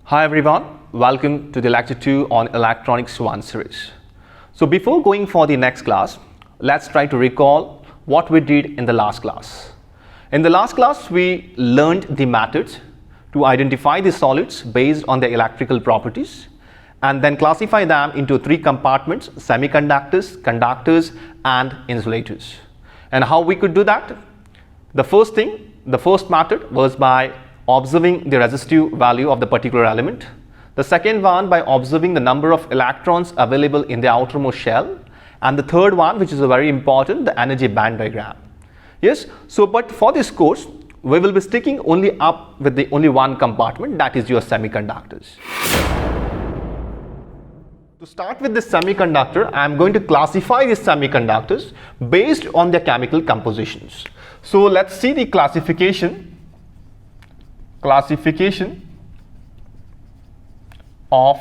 Hi everyone, welcome to the lecture 2 on Electronics 1 series. So before going for the next class, let's try to recall what we did in the last class. In the last class, we learned the methods to identify the solids based on their electrical properties and then classify them into three compartments: semiconductors, conductors and insulators. And how we could do that? The first method was by observing the resistive value of the particular element. The second one by observing the number of electrons available in the outermost shell. And the third one, which is very important, the energy band diagram. Yes, so but for this course, we will be sticking only up with the only one compartment, that is your semiconductors. To start with the semiconductor, I am going to classify these semiconductors based on their chemical compositions. So let's see the classification of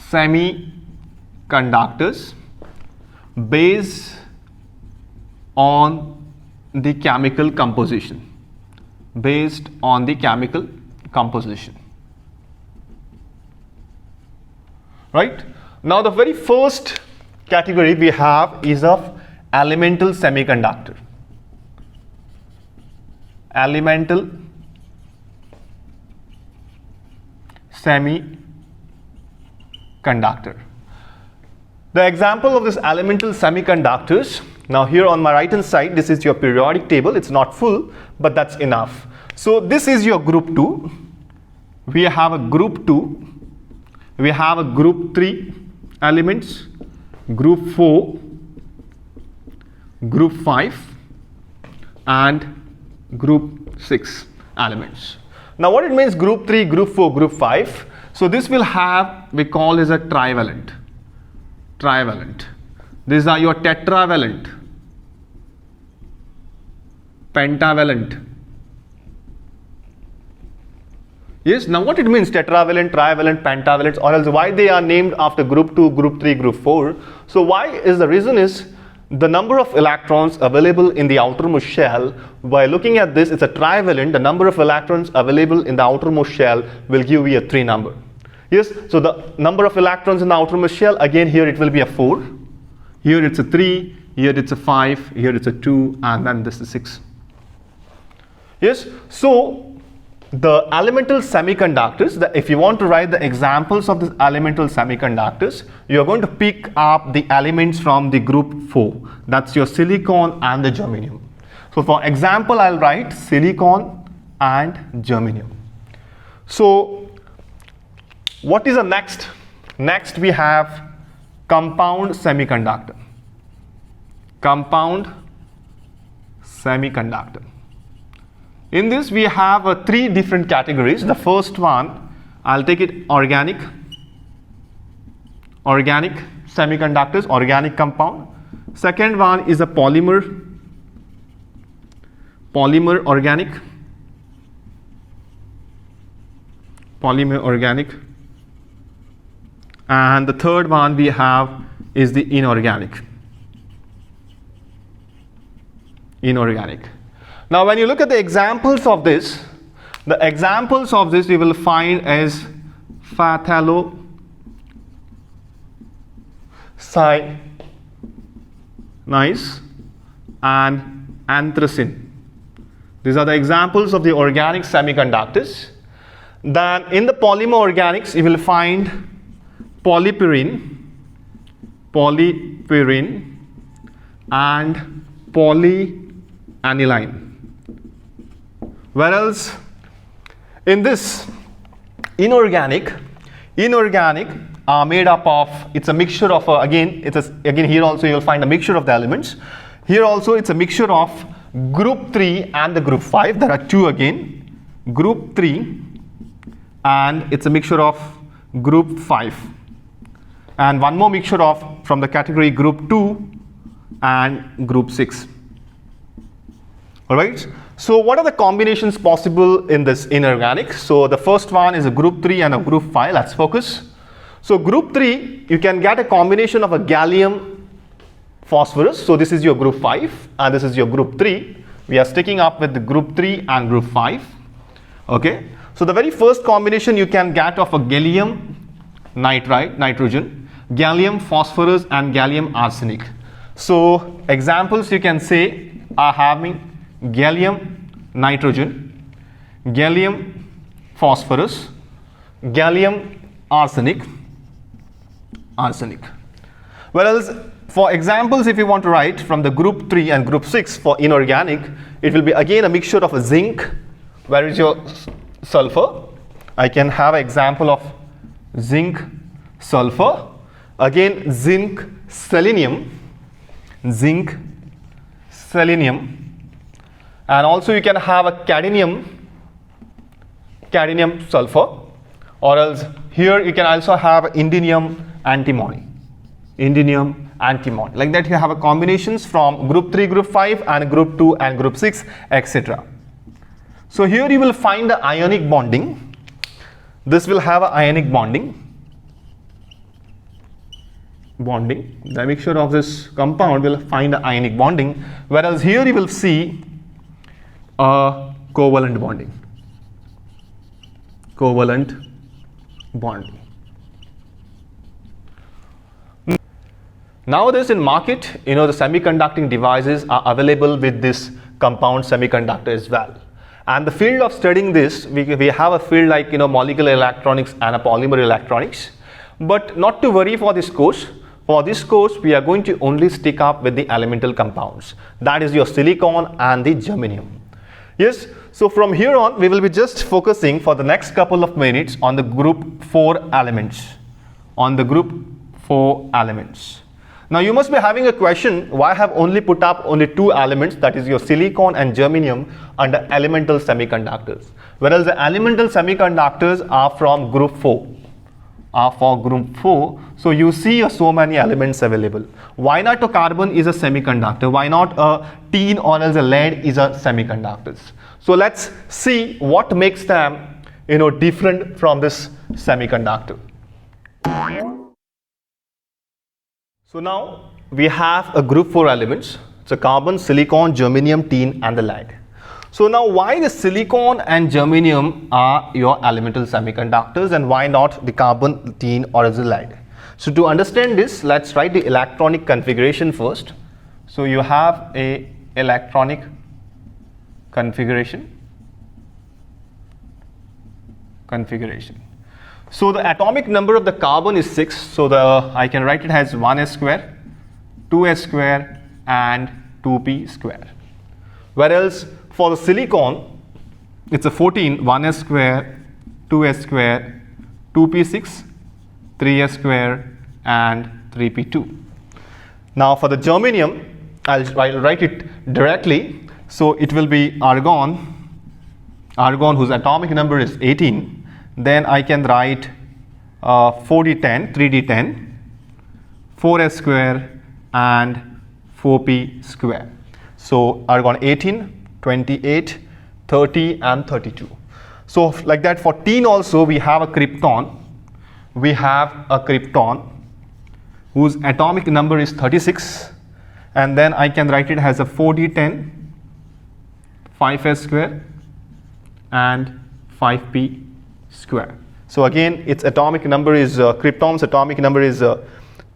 semiconductors based on the chemical composition. Right? Now the very first category we have is of elemental semiconductor. Elemental semiconductor. The example of this elemental semiconductors, now here on my right hand side, this is your periodic table. It's not full, but that's enough. So this is your group 2. We have a group 2. We have a group 3 elements, group 4, group 5 and group 6 elements. Now what it means group 3, group 4, group 5. So this will have, we call as a trivalent. These are your tetravalent, pentavalent. Yes, now what it means tetravalent, trivalent, pentavalent, or else why they are named after group 2, group 3, group 4. So why is the reason is the number of electrons available in the outermost shell. By looking at this, it's a trivalent. The number of electrons available in the outermost shell will give you a 3 number. Yes, so the number of electrons in the outermost shell, again here it will be a 4. Here it's a 3, here it's a 5, here it's a 2, and then this is 6. Yes, so the elemental semiconductors, if you want to write the examples of these elemental semiconductors, you are going to pick up the elements from the group 4. That's your silicon and the germanium. So for example, I'll write silicon and germanium. So what is the next? Next we have compound semiconductor. In this we have 3 different categories. The first one, I'll take it organic semiconductors, organic compound. Second one is a polymer organic. And the third one we have is the inorganic. Now when you look at the examples of this, you will find as phthalocyanase and anthracene. These are the examples of the organic semiconductors. Then in the polymer organics, you will find polypyrene and polyaniline. Whereas in this inorganic are made up of, it's a mixture of again here also you will find a mixture of the elements. Here also it's a mixture of group 3 and the group 5. There are 2 again, group 3 and it's a mixture of group 5, and one more mixture of from the category group 2 and group 6. Alright, so what are the combinations possible in this inorganic? So the first one is a group 3 and a group 5. Let's focus. So group 3, you can get a combination of a gallium phosphorus. So this is your group 5 and this is your group 3. We are sticking up with the group 3 and group 5. Okay. So the very first combination you can get of a gallium nitride, nitrogen, gallium phosphorus and gallium arsenic. So examples you can say are having gallium nitrogen, gallium phosphorus, gallium arsenic. Whereas for examples, if you want to write from the group 3 and group 6 for inorganic, it will be again a mixture of a zinc. Where is your sulfur? I can have an example of zinc sulfur, again zinc selenium, and also you can have a cadmium sulfur, or else here you can also have indium antimony. Like that you have a combinations from group 3, group 5 and group 2 and group 6, etc. So here you will find the ionic bonding. This will have an ionic bonding. The mixture of this compound will find the ionic bonding, whereas here you will see a covalent bonding. Nowadays in market, the semiconducting devices are available with this compound semiconductor as well. And the field of studying this, we have a field like molecular electronics and a polymer electronics. But not to worry for this course. For this course, we are going to only stick up with the elemental compounds. That is your silicon and the germanium. Yes, so from here on, we will be just focusing for the next couple of minutes on the group 4 elements. Now you must be having a question, why I have only put up only 2 elements, that is your silicon and germanium, under elemental semiconductors, whereas the elemental semiconductors are from group 4. So you see so many elements available. Why not a carbon is a semiconductor? Why not a tin or else a lead is a semiconductors? So let's see what makes them different from this semiconductor. So now we have a group 4 elements. It's a carbon, silicon, germanium, tin and the lead. So now why the silicon and germanium are your elemental semiconductors and why not the carbon, tin or the lead? So to understand this, let's write the electronic configuration first. So you have a electronic configuration. So the atomic number of the carbon is 6. So I can write it as 1s square, 2s square and 2p square. Whereas for the silicon, it's a 14, 1s square, 2s square, 2p6, 3s square and 3p2. Now for the germanium, I'll write it directly. So it will be argon whose atomic number is 18. Then I can write 4d10, 3d10, 4s square and 4p square. So argon 18, 28, 30 and 32. So like that for tin also we have a krypton. Whose atomic number is 36, and then I can write it as a 4d10, 5s square and 5p square. So again its atomic number is krypton's atomic number is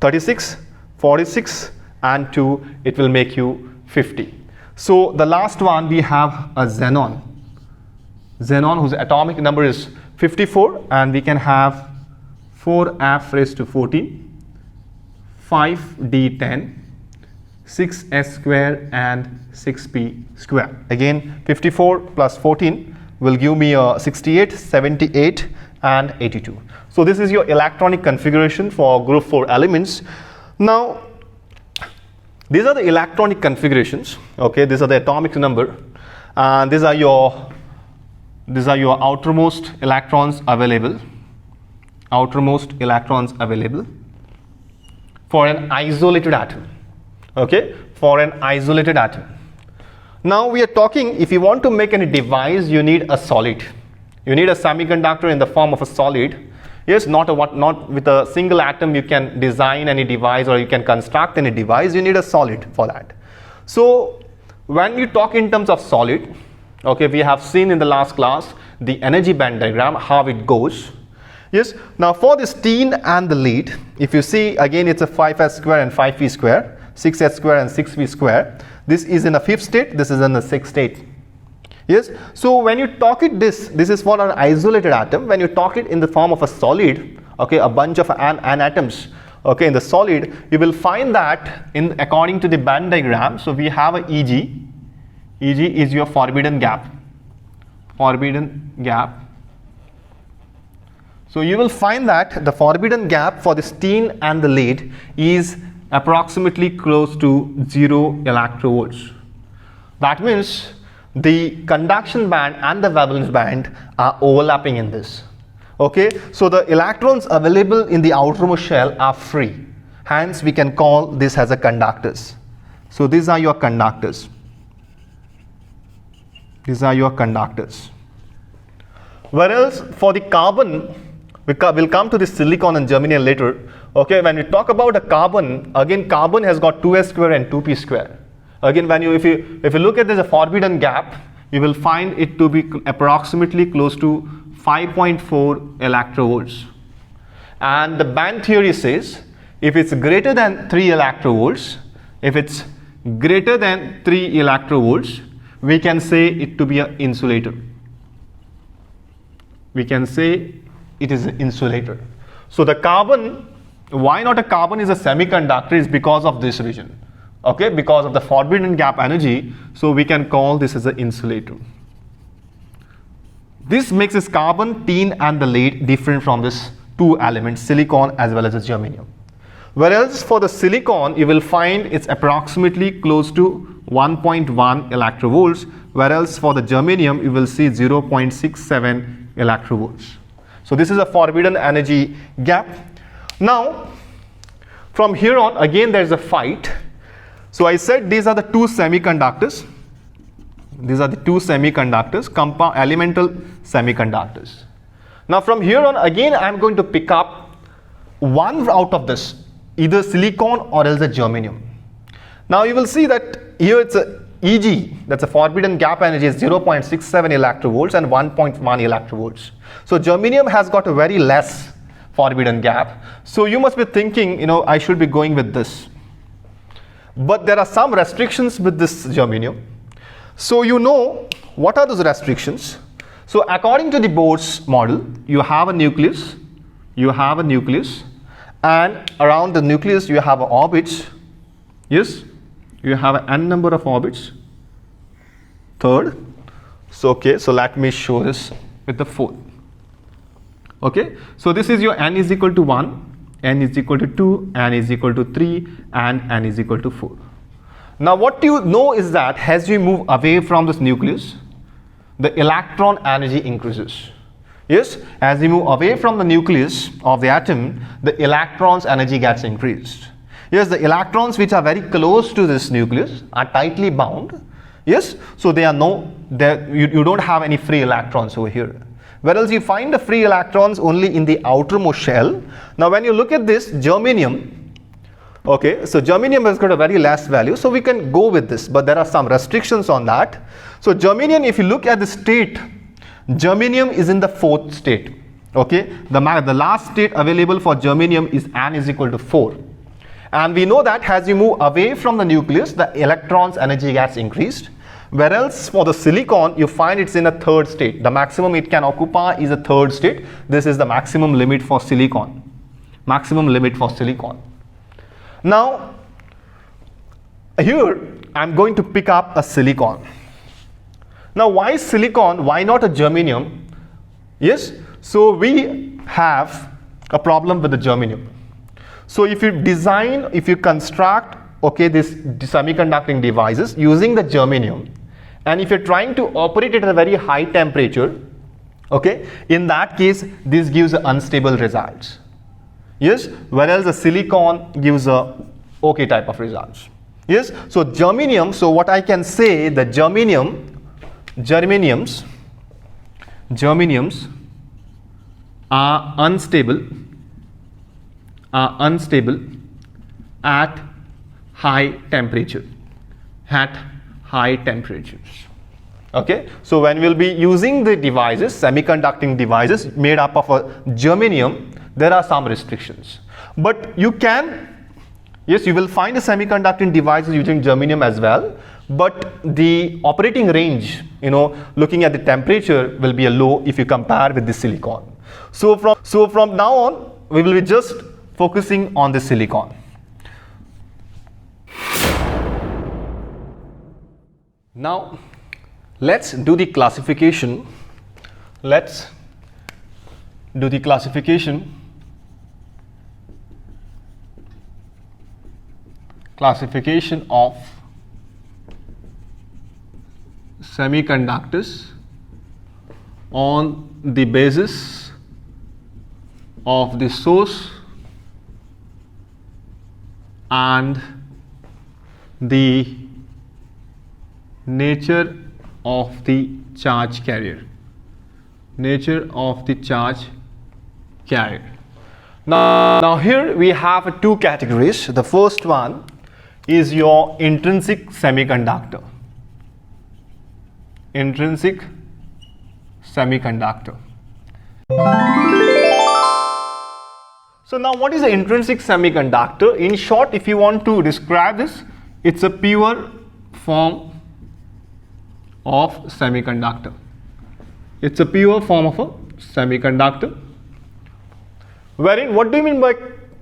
36, 46 and 2, it will make you 50. So the last one we have a xenon whose atomic number is 54, and we can have 4f raised to 14, 5d10, 6s square and 6p square. Again 54 plus 14 will give me 68, 78 and 82. So this is your electronic configuration for group 4 elements. Now these are the electronic configurations. Okay, these are the atomic number, and these are your outermost electrons available. For an isolated atom. Okay, for an isolated atom. Now we are talking, if you want to make any device, you need a solid. You need a semiconductor in the form of a solid. Yes, not with a single atom you can design any device or you can construct any device. You need a solid for that. So when you talk in terms of solid, okay, we have seen in the last class the energy band diagram, how it goes. Yes, now for this tin and the lead, if you see again it's a 5s square and 5p square, 6s square and 6p square. This is in a fifth state, this is in the sixth state. Yes, so when you talk it this is for an isolated atom. When you talk it in the form of a solid, okay, a bunch of an atoms, okay, in the solid, you will find that in according to the band diagram. So we have a Eg. Eg is your forbidden gap. Forbidden gap. So you will find that the forbidden gap for this tin and the lead is approximately close to 0 electrovolts. That means the conduction band and the valence band are overlapping in this. Okay, so the electrons available in the outermost shell are free. Hence, we can call this as a conductors. So these are your conductors. These are your conductors. Whereas for the carbon, we'll come to the silicon and germanium later. Okay, when we talk about a carbon, again carbon has got 2s square and 2p square. Again, when if you look at this a forbidden gap, you will find it to be approximately close to 5.4 electrovolts. And the band theory says if it's greater than 3 electrovolts, we can say it to be an insulator. We can say it is an insulator. So the carbon, why not a carbon is a semiconductor is because of this reason. Okay, because of the forbidden gap energy, so we can call this as an insulator. This makes this carbon, tin and the lead different from this two elements, silicon as well as the germanium. Whereas for the silicon, you will find it's approximately close to 1.1 electrovolts, whereas for the germanium, you will see 0.67 electrovolts. So this is a forbidden energy gap. Now, from here on, again there is a fight. So I said these are the two semiconductors. These are the two semiconductors, compound elemental semiconductors. Now from here on, again I am going to pick up one out of this, either silicon or else a germanium. Now you will see that here it's a Eg, that's a forbidden gap energy is 0.67 electrovolts and 1.1 electrovolts. So germanium has got a very less forbidden gap. So you must be thinking, I should be going with this. But there are some restrictions with this germanium. So what are those restrictions? So according to the Bohr's model, you have a nucleus, and around the nucleus you have orbits. Yes, you have an n number of orbits. Third, so let me show this with the fourth. Okay, so this is your n is equal to 1, n is equal to 2, n is equal to 3, and n is equal to 4. Now what you know is that as you move away from this nucleus, the electron energy increases. Yes, as you move away from the nucleus of the atom, the electron's energy gets increased. Yes, the electrons which are very close to this nucleus are tightly bound. Yes, so you don't have any free electrons over here. Whereas you find the free electrons only in the outermost shell. Now when you look at this germanium, okay, so germanium has got a very less value, so we can go with this, but there are some restrictions on that. So germanium, if you look at the state, germanium is in the fourth state. Okay, the last state available for germanium is n is equal to 4. And we know that as you move away from the nucleus, the electron's energy gets increased. Whereas for the silicon, you find it's in a third state. The maximum it can occupy is a third state. This is the maximum limit for silicon. Maximum limit for silicon. Now, here I'm going to pick up a silicon. Now, why silicon? Why not a germanium? Yes, so we have a problem with the germanium. So if you construct, okay, these semiconducting devices using the germanium, and if you're trying to operate it at a very high temperature, okay, in that case, this gives unstable results. Yes, whereas the silicon gives a okay type of results. Yes, so germanium, so what I can say, the germaniums are unstable at high temperature, Okay, so when we'll be using the devices, semiconducting devices made up of a germanium, there are some restrictions. But you can, yes, you will find the semiconducting devices using germanium as well, but the operating range, looking at the temperature will be a low if you compare with the silicon. So from now on, we will be just focusing on the silicon. Now, let's do the classification. Let's do the classification. Classification of semiconductors on the basis of the source and the nature of the charge carrier. Nature of the charge carrier. Now here we have two categories. The first one is your intrinsic semiconductor. Intrinsic semiconductor. So now what is an intrinsic semiconductor? In short, if you want to describe this, it's a pure form of semiconductor. It's a pure form of a semiconductor. Wherein, what do you mean by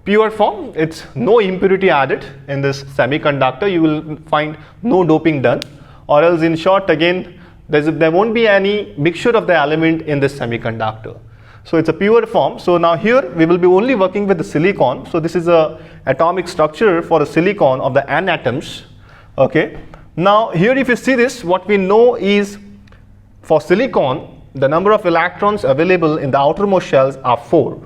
pure form? It's no impurity added in this semiconductor. You will find no doping done, or else in short again, there won't be any mixture of the element in this semiconductor. So it's a pure form. So now here we will be only working with the silicon. So this is a atomic structure for the silicon of the N atoms. Okay. Now here if you see this, what we know is for silicon, the number of electrons available in the outermost shells are 4.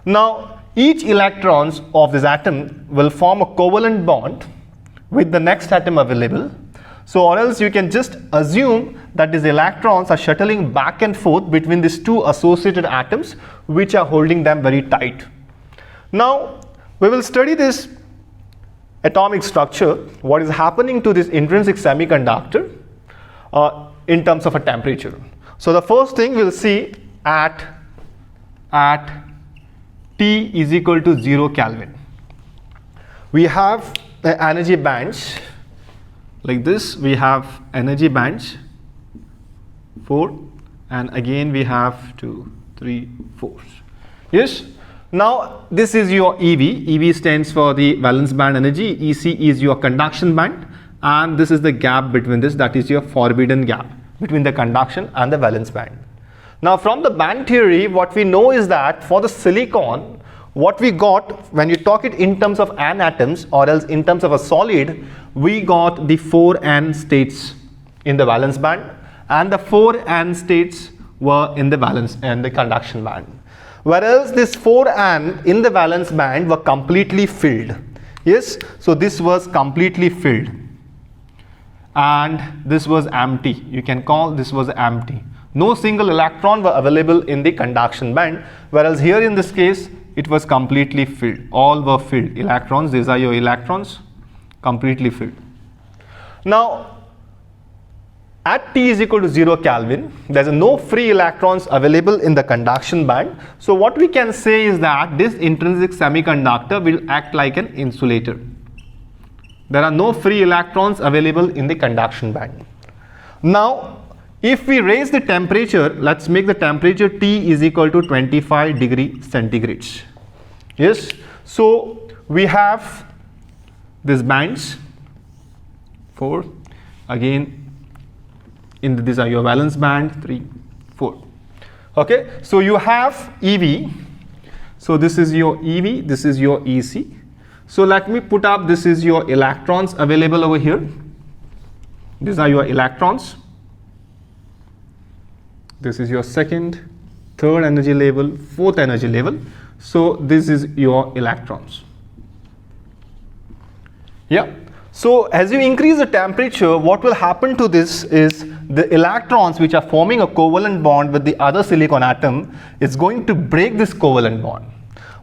Now each electrons of this atom will form a covalent bond with the next atom available. So or else you can just assume that these electrons are shuttling back and forth between these two associated atoms which are holding them very tight. Now we will study this atomic structure, what is happening to this intrinsic semiconductor in terms of a temperature. So the first thing we'll see at T is equal to 0 Kelvin. We have the energy bands like this. We have energy bands 4, and again we have 2, 3, 4. Yes. Now this is your EV. EV stands for the valence band energy. EC is your conduction band, and this is the gap between this, that is your forbidden gap between the conduction and the valence band. Now from the band theory, what we know is that for the silicon, what we got when you talk it in terms of N atoms or else in terms of a solid, we got the 4 N states in the valence band, and the 4 N states were in the valence and the conduction band. Whereas this 4 N in the valence band were completely filled. Yes, so this was completely filled and this was empty. You can call this was empty. No single electron were available in the conduction band, whereas here in this case it was completely filled. All were filled. Electrons, these are your electrons, completely filled. Now at T is equal to 0 Kelvin, there is no free electrons available in the conduction band. So what we can say is that this intrinsic semiconductor will act like an insulator. There are no free electrons available in the conduction band. Now if we raise the temperature, let's make the temperature T is equal to 25 degree centigrades. Yes, so we have these bands 4, again these are your valence band 3, 4. Okay, so you have EV. So this is your EV, this is your EC. So let me put up, this is your electrons available over here. These are your electrons. This is your second, third energy level, fourth energy level. So this is your electrons. Yeah. So as you increase the temperature, what will happen to this is the electrons which are forming a covalent bond with the other silicon atom is going to break this covalent bond.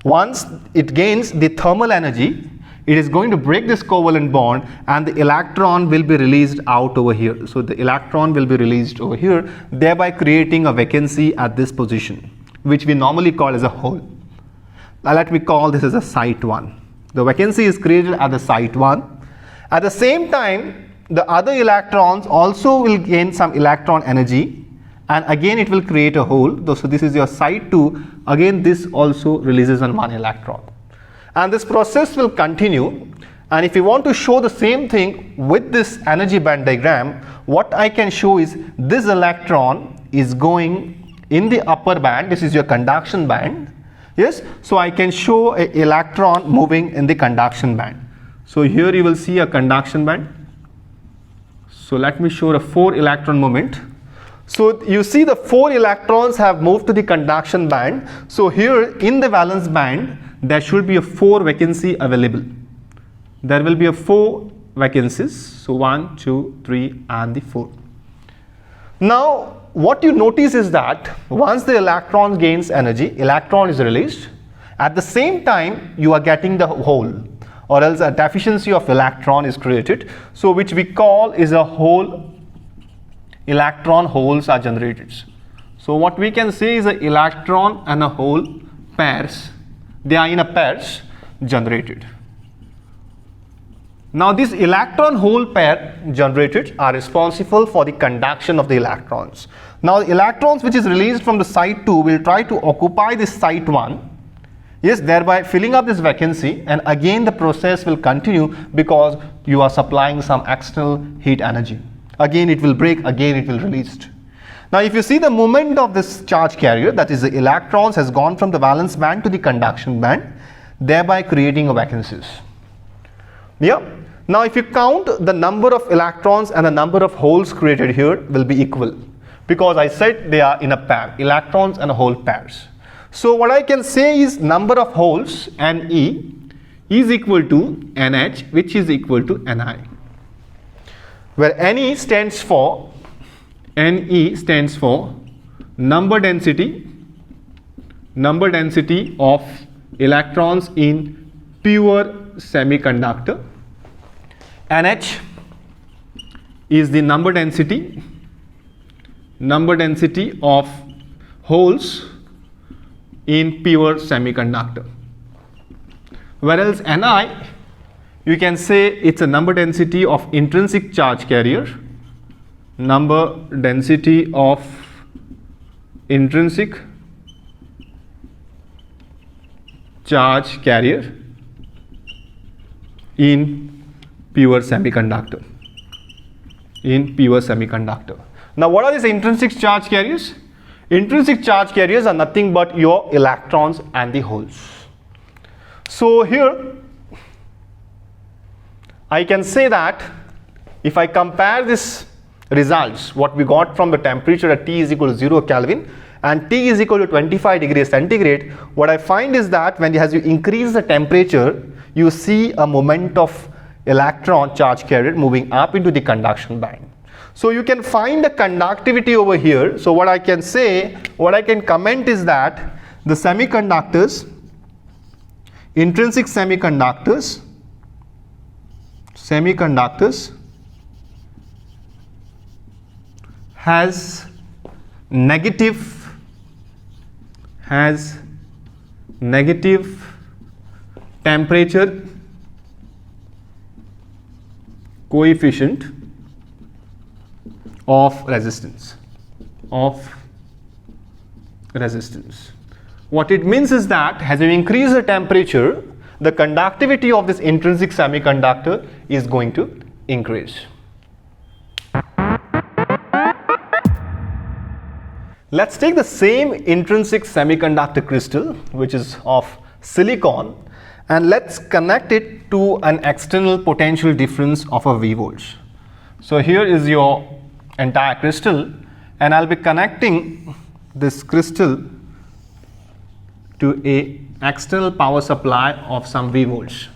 Once it gains the thermal energy, it is going to break this covalent bond and the electron will be released out over here. So the electron will be released over here, thereby creating a vacancy at this position, which we normally call as a hole. Now let me call this as a site 1. The vacancy is created at the site 1. At the same time, the other electrons also will gain some electron energy, and again it will create a hole. So this is your site 2. Again this also releases one electron. And this process will continue, and if you want to show the same thing with this energy band diagram, what I can show is this electron is going in the upper band. This is your conduction band. Yes, so I can show an electron moving in the conduction band. So here you will see a conduction band. So let me show a 4 electron movement. So you see the 4 electrons have moved to the conduction band. So here in the valence band, there should be a 4 vacancy available. There will be a 4 vacancies. So 1, 2, 3 and the 4. Now what you notice is that once the electron gains energy, electron is released. At the same time you are getting the hole, or else a deficiency of electron is created. So which we call is a hole. Electron holes are generated. So what we can say is an electron and a hole pairs, they are in a pairs generated. Now this electron hole pair generated are responsible for the conduction of the electrons. Now the electrons which is released from the site 2 will try to occupy this site 1, yes, thereby filling up this vacancy, and again the process will continue because you are supplying some external heat energy. Again it will break, again it will release. Now if you see the movement of this charge carrier, that is the electrons has gone from the valence band to the conduction band, thereby creating a vacancies. Yeah. Now if you count the number of electrons and the number of holes created here will be equal, because I said they are in a pair, electrons and hole pairs. So what I can say is number of holes, Ne, is equal to NH, which is equal to Ni, where Ne stands for number density of electrons in pure semiconductor. NH is the number density of holes in pure semiconductor, whereas Ni, you can say it's a number density of intrinsic charge carrier, number density of intrinsic charge carrier in pure semiconductor. Now what are these intrinsic charge carriers? Intrinsic charge carriers are nothing but your electrons and the holes. So here I can say that if I compare this results, what we got from the temperature at T is equal to 0 Kelvin and T is equal to 25 degrees centigrade, what I find is that when as you increase the temperature, you see a moment of electron charge carrier moving up into the conduction band. So you can find the conductivity over here. So what I can say, what I can comment is that the semiconductors, intrinsic semiconductors has negative temperature coefficient of resistance. What it means is that as you increase the temperature, the conductivity of this intrinsic semiconductor is going to increase. Let's take the same intrinsic semiconductor crystal, which is of silicon, and let's connect it to an external potential difference of a V volts. So here is your entire crystal, and I'll be connecting this crystal to a external power supply of some V volts.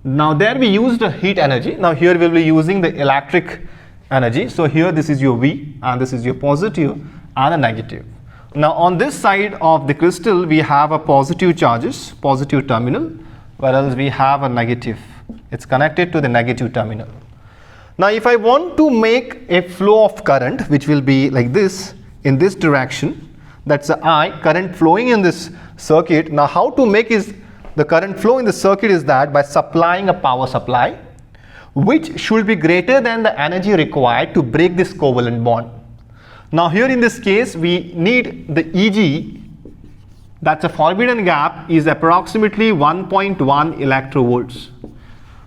Now there we used the heat energy. Now here we'll be using the electric energy. So here this is your V and this is your positive and a negative. Now on this side of the crystal we have a positive charges, positive terminal. whereas we have a negative. It's connected to the negative terminal. Now if I want to make a flow of current which will be like this in this direction, that's the I current flowing in this circuit. Now how to make is the current flow in the circuit is that by supplying a power supply which should be greater than the energy required to break this covalent bond. Now here in this case we need the Eg, that's a forbidden gap, is approximately 1.1 electrovolts.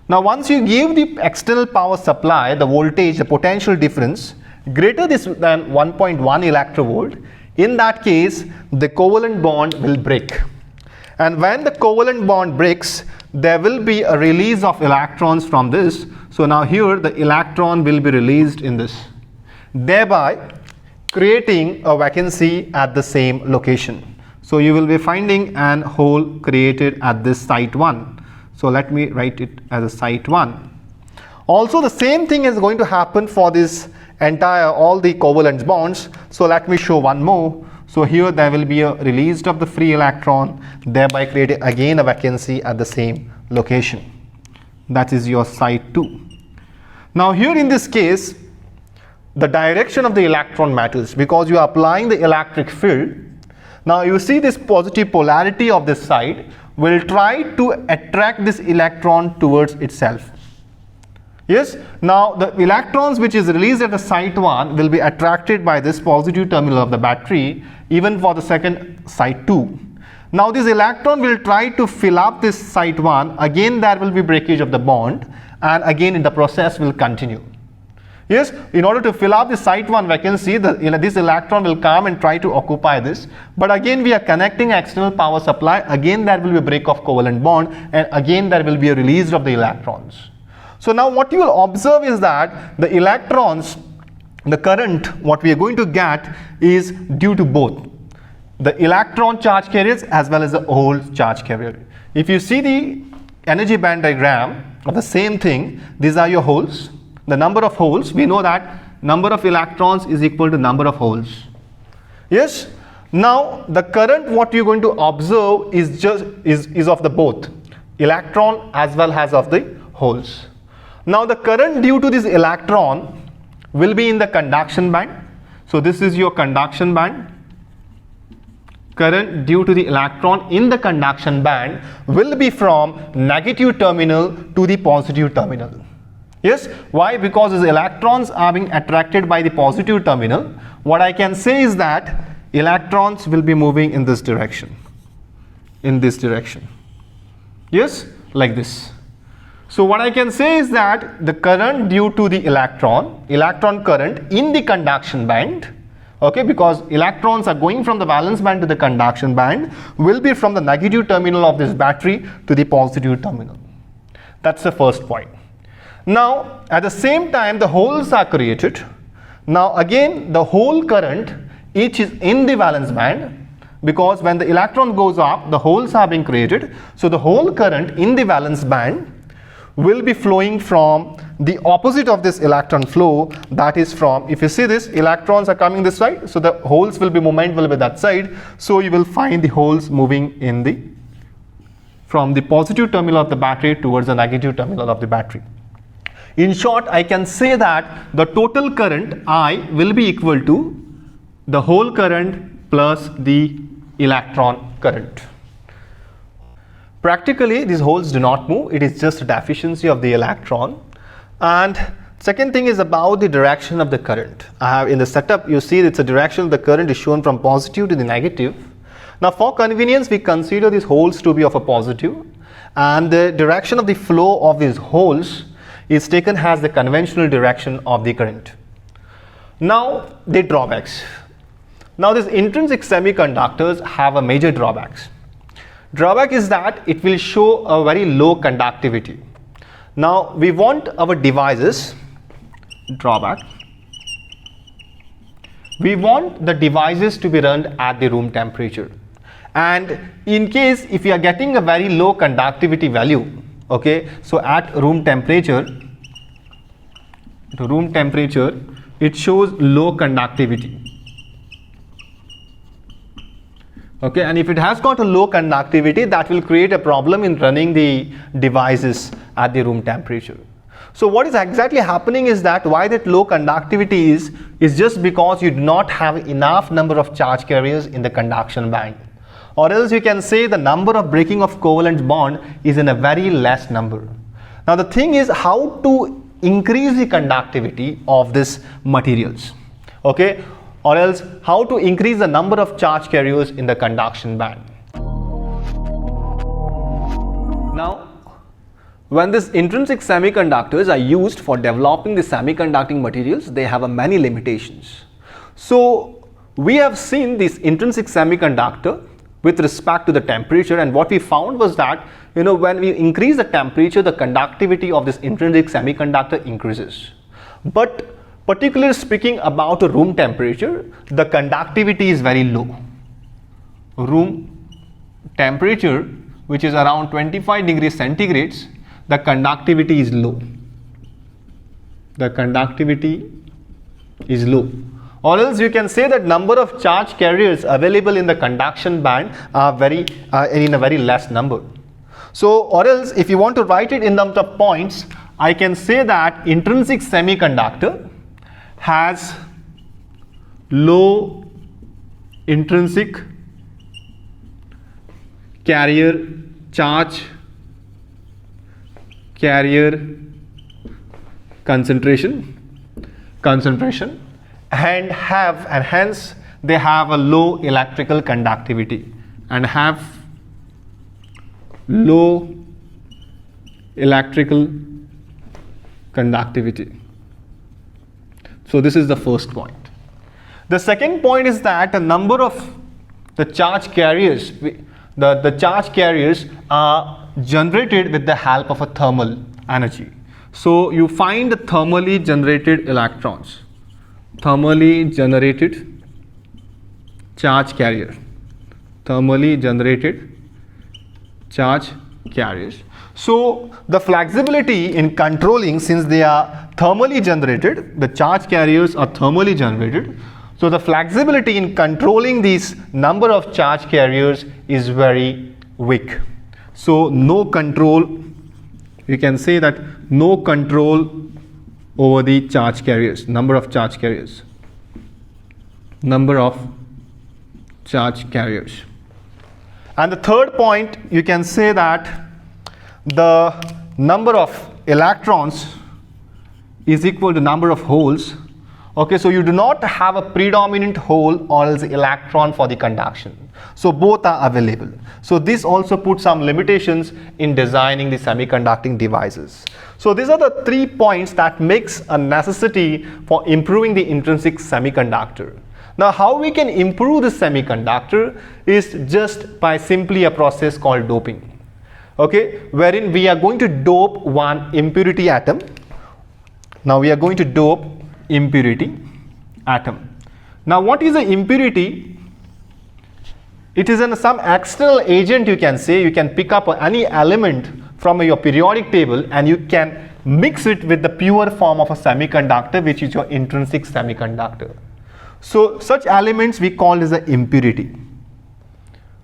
Now once you give the external power supply, the voltage, the potential difference greater than 1.1 electrovolt, in that case the covalent bond will break. And when the covalent bond breaks, there will be a release of electrons from this. So now here the electron will be released in this, thereby creating a vacancy at the same location. So you will be finding an hole created at this site 1. So let me write it as a site 1. Also the same thing is going to happen for this entire all the covalent bonds. So let me show one more. So here there will be a release of the free electron, thereby creating again a vacancy at the same location. That is your site 2. Now here in this case the direction of the electron matters because you are applying the electric field. Now you see this positive polarity of this side will try to attract this electron towards itself. Yes, now the electrons which is released at the site 1 will be attracted by this positive terminal of the battery even for the second site 2. Now this electron will try to fill up this site 1, again there will be breakage of the bond and again the process will continue. Yes, in order to fill up the site 1 vacancy, this electron will come and try to occupy this. But again we are connecting external power supply, again there will be a break of covalent bond and again there will be a release of the electrons. So now what you will observe is that the electrons, the current what we are going to get is due to both the electron charge carriers as well as the hole charge carrier. If you see the energy band diagram of the same thing, these are your holes. The number of holes, we know that number of electrons is equal to number of holes. Yes, now the current what you're going to observe is of the both electron as well as of the holes. Now the current due to this electron will be in the conduction band. So this is your conduction band. Current due to the electron in the conduction band will be from negative terminal to the positive terminal. Yes, why? Because these electrons are being attracted by the positive terminal. What I can say is that electrons will be moving in this direction. In this direction. Yes, like this. So what I can say is that the current due to the electron current in the conduction band, okay, because electrons are going from the valence band to the conduction band, will be from the negative terminal of this battery to the positive terminal. That's the first point. Now at the same time the holes are created. Now again the hole current each is in the valence band, because when the electron goes up the holes are being created. So the hole current in the valence band will be flowing from the opposite of this electron flow, that is from, if you see this, electrons are coming this side, so the holes will be movement will be that side. So you will find the holes moving in the from the positive terminal of the battery towards the negative terminal of the battery. In short, I can say that the total current I will be equal to the hole current plus the electron current. Practically these holes do not move, it is just a deficiency of the electron. And second thing is about the direction of the current. I have in the setup you see it's a direction of the current is shown from positive to the negative. Now for convenience we consider these holes to be of a positive, and the direction of the flow of these holes is taken as the conventional direction of the current. Now the drawbacks. Now these intrinsic semiconductors have a major drawbacks. Drawback is that it will show a very low conductivity. Now we want our devices, drawback, we want the devices to be run at the room temperature, and in case if you are getting a very low conductivity value, okay, so at room temperature, it shows low conductivity. Okay, and if it has got a low conductivity, that will create a problem in running the devices at the room temperature. So what is exactly happening is that why that low conductivity is just because you do not have enough number of charge carriers in the conduction band. Or else you can say the number of breaking of covalent bond is in a very less number. Now the thing is how to increase the conductivity of these materials. Okay, or else how to increase the number of charge carriers in the conduction band. Now, when these intrinsic semiconductors are used for developing the semiconducting materials, they have many limitations. So, we have seen this intrinsic semiconductor with respect to the temperature, and what we found was that when we increase the temperature, the conductivity of this intrinsic semiconductor increases. But particularly speaking about a room temperature, the conductivity is very low. Room temperature, which is around 25 degrees centigrades, the conductivity is low. The conductivity is low. Or else you can say that number of charge carriers available in the conduction band are in a very less number. So, or else if you want to write it in terms of points, I can say that intrinsic semiconductor has low intrinsic charge carrier concentration and hence they have a low electrical conductivity and have low electrical conductivity. So this is the first point. The second point is that a number of the charge carriers, the charge carriers are generated with the help of a thermal energy. So you find the thermally generated electrons, thermally generated charge carrier, thermally generated charge carriers. So the flexibility in controlling, since they are thermally generated, the charge carriers are thermally generated, so the flexibility in controlling these number of charge carriers is very weak. So no control, you can say that no control over the charge carriers, number of charge carriers. And the third point, you can say that the number of electrons is equal to number of holes. Okay, so you do not have a predominant hole or else electron for the conduction. So both are available. So this also puts some limitations in designing the semiconducting devices. So these are the 3 points that makes a necessity for improving the intrinsic semiconductor. Now how we can improve the semiconductor is just by simply a process called doping. Okay, wherein we are going to dope one impurity atom. Now we are going to dope impurity atom. Now what is an impurity? It is some external agent, you can say. You can pick up any element from your periodic table and you can mix it with the pure form of a semiconductor, which is your intrinsic semiconductor. So such elements we call as an impurity.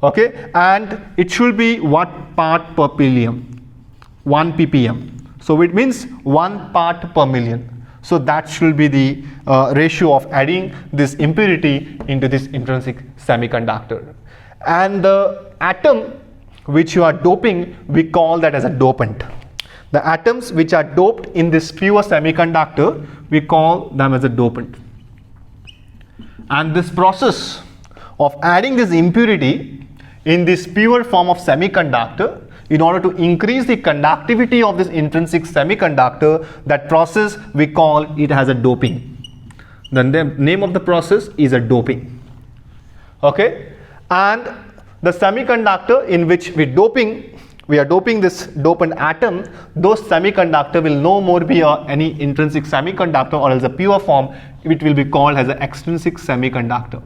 Okay, and it should be what part per billion, 1 ppm. So it means 1 part per million. So that should be the ratio of adding this impurity into this intrinsic semiconductor. And the atom which you are doping, we call that as a dopant. The atoms which are doped in this pure semiconductor, we call them as a dopant. And this process of adding this impurity in this pure form of semiconductor, in order to increase the conductivity of this intrinsic semiconductor, that process we call it as a doping. The name of the process is a doping. Okay, and the semiconductor in which we are doping this dopant atom, those semiconductor will no more be any intrinsic semiconductor or as a pure form. It will be called as an extrinsic semiconductor.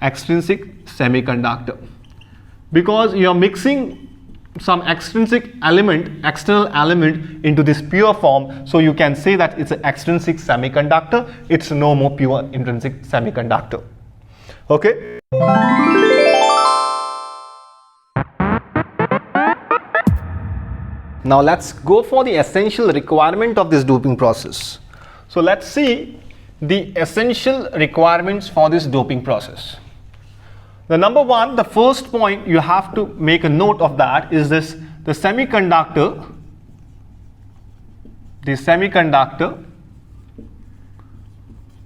Extrinsic semiconductor, because you are mixing some extrinsic element, external element into this pure form, so you can say that it's an extrinsic semiconductor. It's no more pure intrinsic semiconductor. Okay. Now let's go for the essential requirement of this doping process. So let's see the essential requirements for this doping process. The number one, the first point you have to make a note of that is this: the semiconductor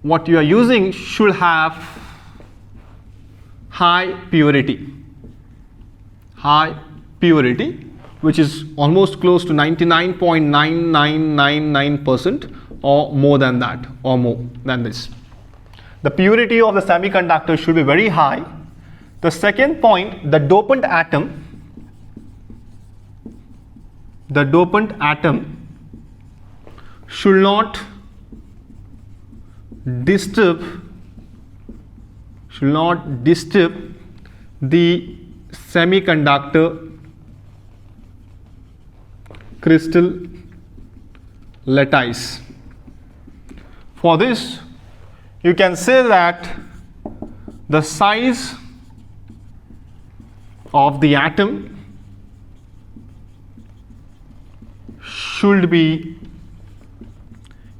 what you are using should have high purity, which is almost close to 99.9999% or more than that, or more than this. The purity of the semiconductor should be very high. The second point, the dopant atom should not disturb the semiconductor crystal lattice. For this, you can say that the size of the atom should be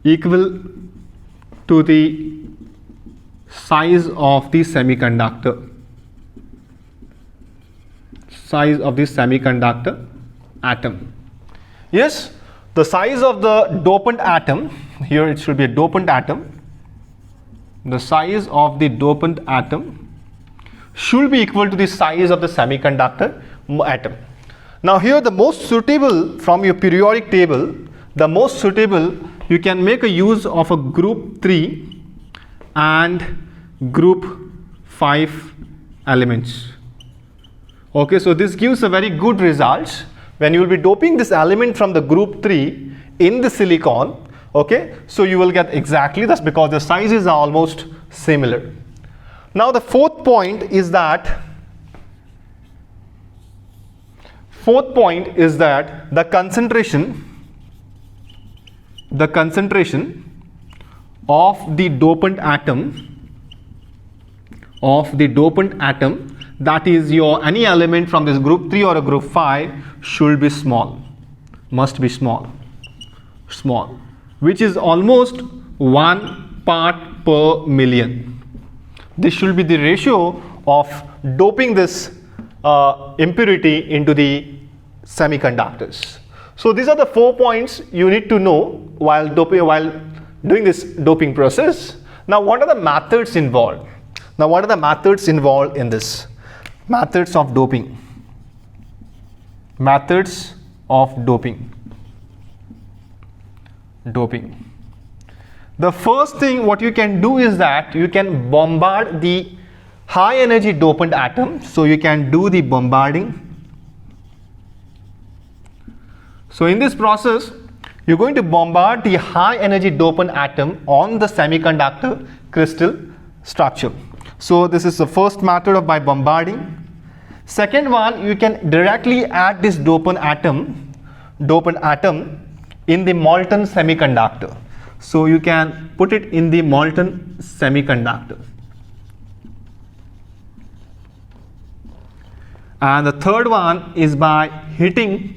equal to the size of the semiconductor atom. Yes, the size of the dopant atom, here it should be a dopant atom. The size of the dopant atom should be equal to the size of the semiconductor atom. Now here the most suitable from your periodic table, you can make a use of a group 3 and group 5 elements. Okay, so this gives a very good result when you will be doping this element from the group 3 in the silicon. Okay, so you will get exactly this because the sizes are almost similar. Now the fourth point is that the concentration of the dopant atom, that is your any element from this group 3 or a group 5, should be must be small, which is almost 1 part per million. This should be the ratio of doping this impurity into the semiconductors. So these are the 4 points you need to know while doing this doping process. Now what are the methods involved? In this? Methods of doping. The first thing what you can do is that you can bombard the high energy dopant atom. So you can do the bombarding. So in this process, you're going to bombard the high energy dopant atom on the semiconductor crystal structure. So this is the first method by bombarding. Second one, you can directly add this dopant atom in the molten semiconductor. So you can put it in the molten semiconductor. And the third one is by heating.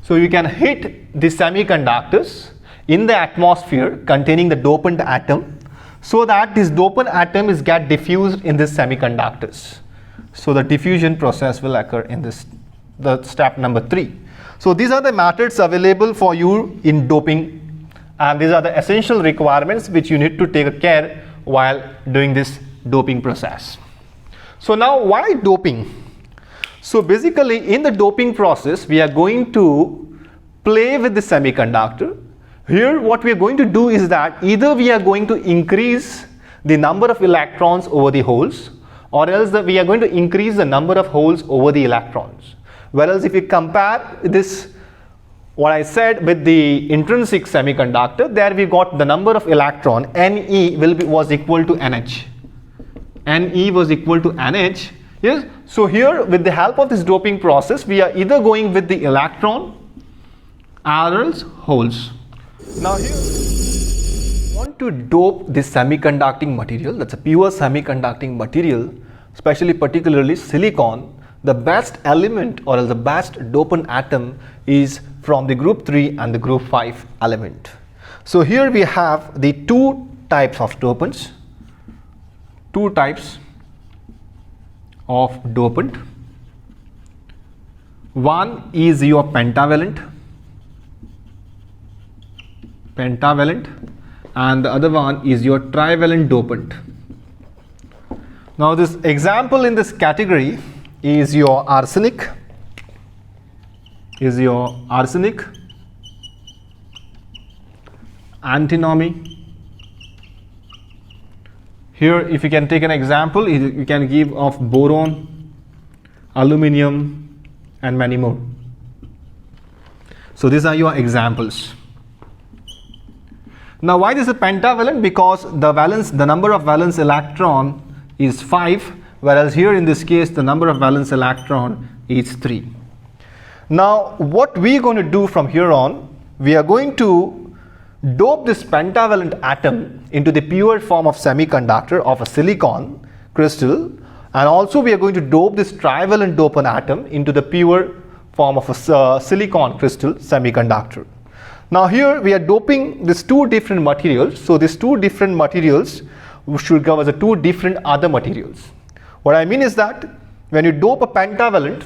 So you can hit the semiconductors in the atmosphere containing the dopant atom, so that this dopant atom is get diffused in the semiconductors. So the diffusion process will occur in the step number 3. So these are the methods available for you in doping, and these are the essential requirements which you need to take care while doing this doping process. So now why doping? So basically in the doping process we are going to play with the semiconductor. Here what we are going to do is that either we are going to increase the number of electrons over the holes, or else we are going to increase the number of holes over the electrons. Whereas if you compare this, what I said, with the intrinsic semiconductor, there we got the number of electron, Ne was equal to NH. Ne was equal to NH. Yes. So here with the help of this doping process, we are either going with the electron or else holes. Now here we want to dope this semiconducting material, that's a pure semiconducting material, particularly silicon. the best element or else the best dopant atom is from the group 3 and the group 5 element. So here we have the two types of dopants, two types of dopant. One is your pentavalent, and the other one is your trivalent dopant. Now this example in this category is your arsenic, antimony. Here if you can take an example, you can give of boron, aluminium and many more. So these are your examples. Now why this is pentavalent? Because the number of valence electron is 5, whereas here in this case the number of valence electron is 3. Now what we are going to do from here on, we are going to dope this pentavalent atom into the pure form of semiconductor of a silicon crystal, and also we are going to dope this trivalent dopant atom into the pure form of a silicon crystal semiconductor. Now here we are doping these two different materials, so these two different materials should give us two different other materials. What I mean is that when you dope a pentavalent,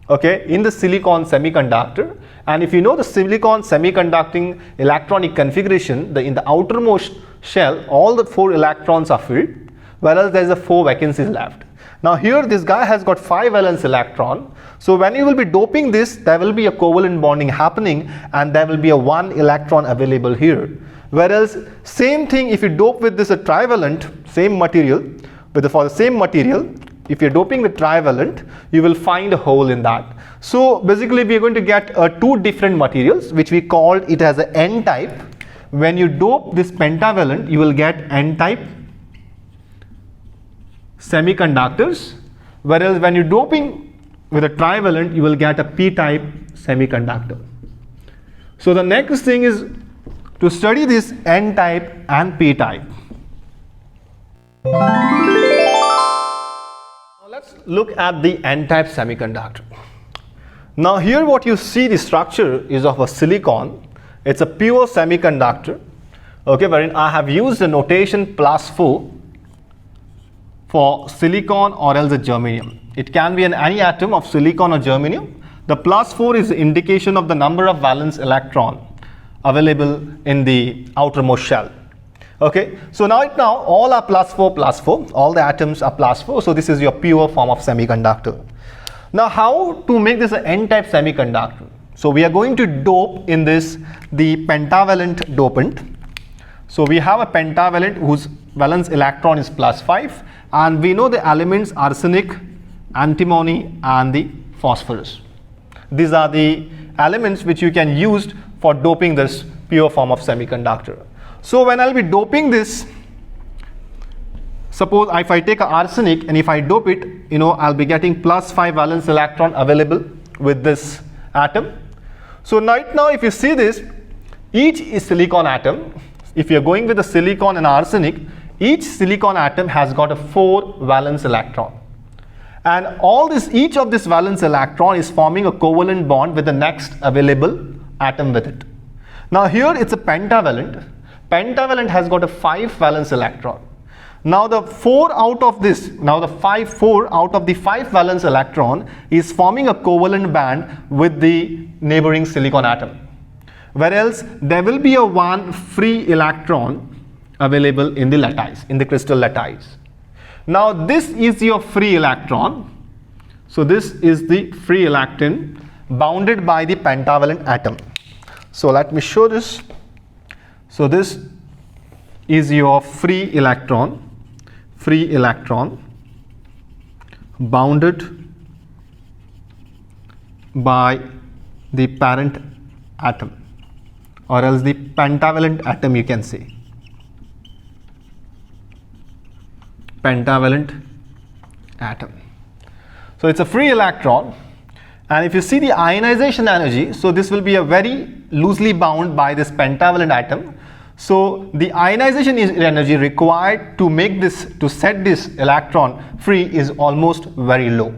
okay, in the silicon semiconductor, and if you know the silicon semiconducting electronic configuration, in the outermost shell all the 4 electrons are filled, whereas there is a 4 vacancies left. Now here this guy has got 5 valence electron, so when you will be doping this, there will be a covalent bonding happening and there will be a 1 electron available here. Whereas same thing if you dope with this a trivalent, same material, for the same material, if you're doping with trivalent, you will find a hole in that. So basically we are going to get two different materials which we called it as an N-type. When you dope this pentavalent, you will get N-type semiconductors, whereas when you're doping with a trivalent, you will get a P-type semiconductor. So the next thing is to study this N-type and P-type. Let's look at the N-type semiconductor. Now here what you see, the structure is of a silicon. It's a pure semiconductor, okay, wherein I have used the notation +4 for silicon or else a germanium. It can be any atom of silicon or germanium. The +4 is the indication of the number of valence electron available in the outermost shell. Okay, so now all are +4, all the atoms are +4, so this is your pure form of semiconductor. Now how to make this an N-type semiconductor? So we are going to dope in this the pentavalent dopant. So we have a pentavalent whose valence electron is +5, and we know the elements arsenic, antimony and the phosphorus. These are the elements which you can use for doping this pure form of semiconductor. So when I'll be doping this, suppose if I take arsenic and if I dope it, I'll be getting +5 valence electron available with this atom. So right now if you see this, each is silicon atom. If you're going with the silicon and arsenic, each silicon atom has got a 4 valence electron. And each of this valence electron is forming a covalent bond with the next available atom with it. Now here it's a pentavalent. Pentavalent has got a 5 valence electron. Now the 4 out of the 5 valence electron is forming a covalent band with the neighboring silicon atom. Whereas there will be a 1 free electron available in the lattice, in the crystal lattice. Now this is your free electron. So this is the free electron bounded by the pentavalent atom. So let me show this. So this is your free electron bounded by the parent atom, or else the pentavalent atom, you can say. Pentavalent atom. So it's a free electron, and if you see the ionization energy, so this will be a very loosely bound by this pentavalent atom. So the ionization energy required to set this electron free is almost very low.